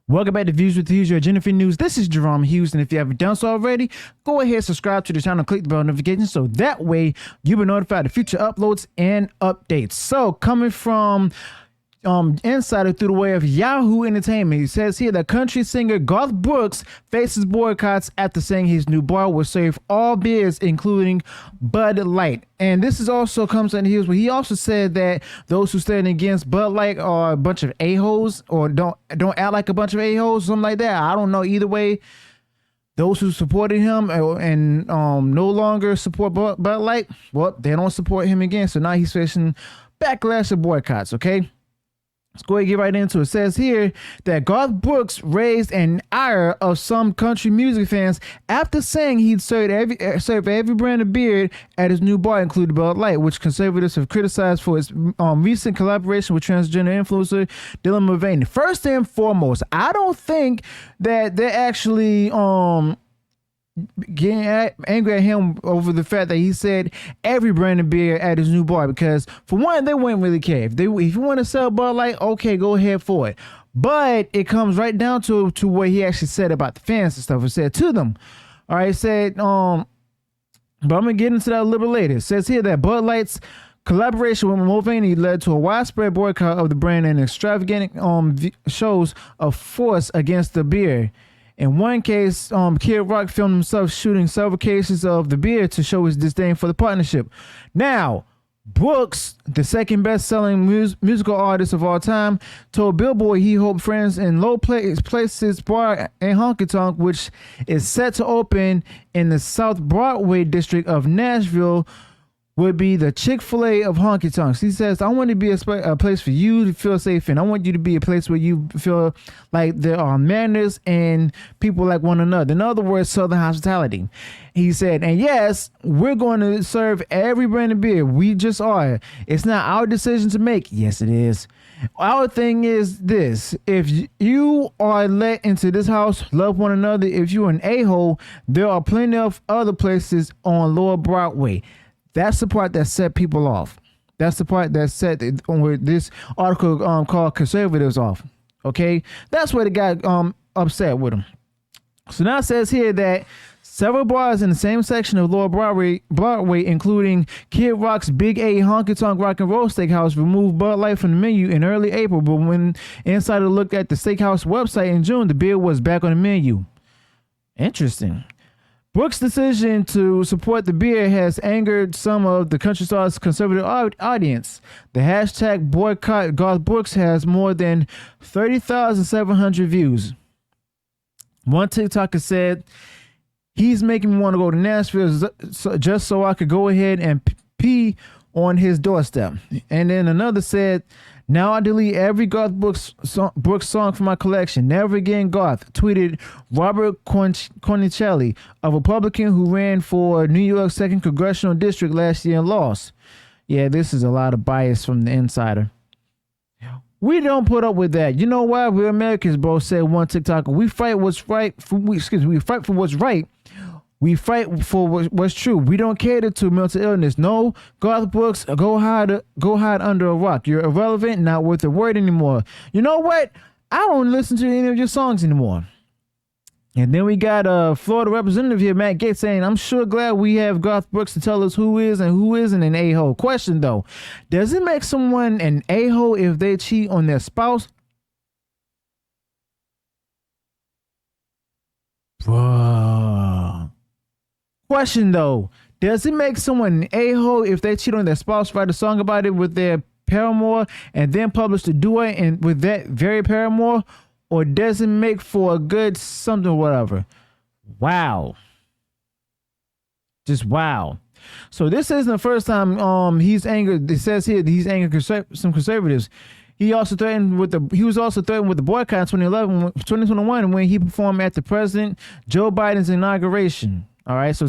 Welcome back to Views with Hughes, your Jennifer News. This is Jerome Hughes, and if you haven't done so already, go ahead, subscribe to the channel, click the bell notification, so that way you'll be notified of future uploads and updates. So, coming from Insider through the way of Yahoo Entertainment, he says here that country singer Garth Brooks faces boycotts after saying his new bar will serve all beers, including Bud Light. And this is also comes on the heels where he also said that those who stand against Bud Light are a bunch of a-holes, or don't act like a bunch of a-holes, something like that. I don't know. Either way, those who supported him and no longer support Bud Light, well, they don't support him again. So now he's facing backlash of boycotts. Okay. Let's go ahead and get right into it. It says here that Garth Brooks raised an ire of some country music fans after saying he'd serve every brand of beer at his new bar, including Bud Light, which conservatives have criticized for its recent collaboration with transgender influencer Dylan Mulvaney. First and foremost, I don't think that they're actually getting angry at him over the fact that he said every brand of beer at his new bar, because for one, they wouldn't really care. If you want to sell Bud Light, okay, go ahead for it. But it comes right down to what he actually said about the fans and stuff. He said to them, all right, said, but I'm gonna get into that a little bit later. It says here that Bud Light's collaboration with Mulvaney led to a widespread boycott of the brand and extravagant shows of force against the beer. In one case, Kid Rock filmed himself shooting several cases of the beer to show his disdain for the partnership. Now, Brooks, the second best-selling musical artist of all time, told Billboard he hoped friends in low places bar in Honky Tonk, which is set to open in the South Broadway district of Nashville, would be the Chick-fil-A of Honky Tonks. He says, I want to be a place for you to feel safe in. I want you to be a place where you feel like there are manners and people like one another. In other words, Southern hospitality. He said, and yes, we're going to serve every brand of beer. We just are. It's not our decision to make. Yes, it is. Our thing is this: if you are let into this house, love one another. If you're an a-hole, there are plenty of other places on Lower Broadway. That's the part that set people off. That's the part that set this article called conservatives off. Okay, that's where they got upset with him. So now it says here that several bars in the same section of Lower Broadway, including Kid Rock's Big A Honky Tonk Rock and Roll Steakhouse, removed Bud Light from the menu in early April. But when Insider looked at the steakhouse website in June, the beer was back on the menu. Interesting. Brooks' decision to support the beer has angered some of the country star's conservative audience. The hashtag boycott Garth Brooks has more than 30,700 views. One TikToker said, he's making me want to go to Nashville just so I could go ahead and pee on his doorstep. And then another said, now I delete every Garth Brooks song from my collection. Never again, Garth, tweeted Robert Cornicelli, a Republican who ran for New York's 2nd Congressional District last year and lost. Yeah, this is a lot of bias from the Insider. We don't put up with that. You know why? We're Americans, bro, said one TikToker. We fight what's right. We fight for what's right. We fight for what's true. We don't cater to mental illness. No, Garth Brooks, go hide under a rock. You're irrelevant, not worth a word anymore. You know what? I don't listen to any of your songs anymore. And then we got a Florida representative here, Matt Gaetz, saying, I'm sure glad we have Garth Brooks to tell us who is and who isn't an a-hole. Question, though, does it make someone an a-hole if they cheat on their spouse? Bro. Question, though, does it make someone an a-hole if they cheat on their spouse, write a song about it with their paramour, and then publish the duet and with that very paramour? Or does it make for a good something or whatever? Wow. Just wow. So this isn't the first time he's angered. It says here that he's angered some conservatives. He was also threatened with the boycott in 2021 when he performed at the President Joe Biden's inauguration. All right, so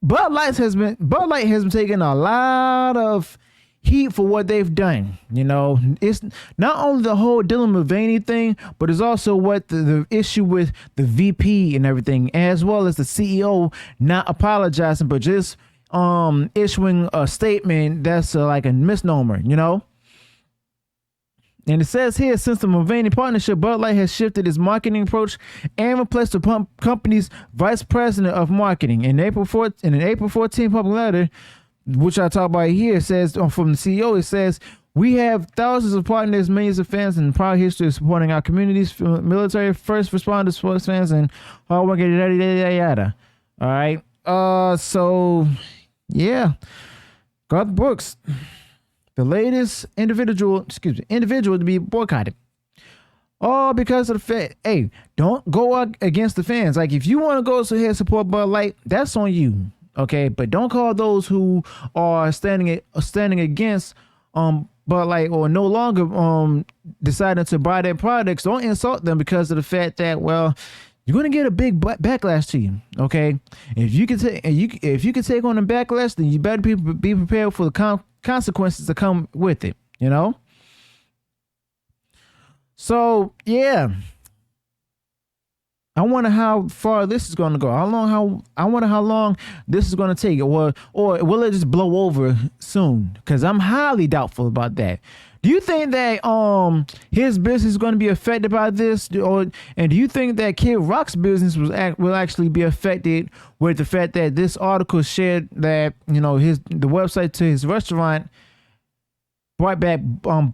Bud Light has been taking a lot of heat for what they've done. You know, it's not only the whole Dylan Mulvaney thing, but it's also what the issue with the VP and everything, as well as the CEO not apologizing, but just issuing a statement that's like a misnomer, you know. And it says here, since the Mulvaney partnership, Bud Light has shifted its marketing approach and replaced the company's vice president of marketing. In an April 14 public letter, which I talk about here, it says from the CEO, it says, we have thousands of partners, millions of fans, and proud history of supporting our communities, military, first responders, sports fans, and hard work, yada, yada, yada. All right. So, yeah. Garth Brooks, the latest individual to be boycotted. All because of the fact, hey, don't go against the fans. Like, if you want to go ahead and support Bud Light, that's on you. Okay. But don't call those who are standing against, but like, or no longer deciding to buy their products, don't insult them because of the fact that, well, you're gonna get a big backlash to you. Okay, if you can take on the backlash, then you better be prepared for the consequences to come with it. You know. So yeah, I wonder how far this is going to go. I wonder how long this is going to take, or will it just blow over soon? Because I'm highly doubtful about that. Do you think that his business is going to be affected by this, and do you think that Kid Rock's business will actually be affected with the fact that this article shared that the website to his restaurant brought back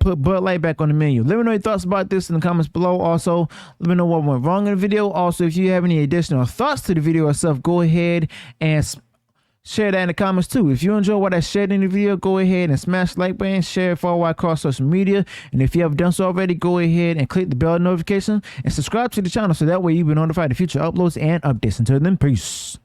put Bud Light back on the menu? Let me know your thoughts about this in the comments below. Also, let me know what went wrong in the video. Also, if you have any additional thoughts to the video itself, go ahead and share that in the comments too. If you enjoy what I shared in the video, go ahead and smash the like button, share it far wide across social media. And if you haven't done so already, go ahead and click the bell notification and subscribe to the channel so that way you'll be notified of future uploads and updates. Until then, peace.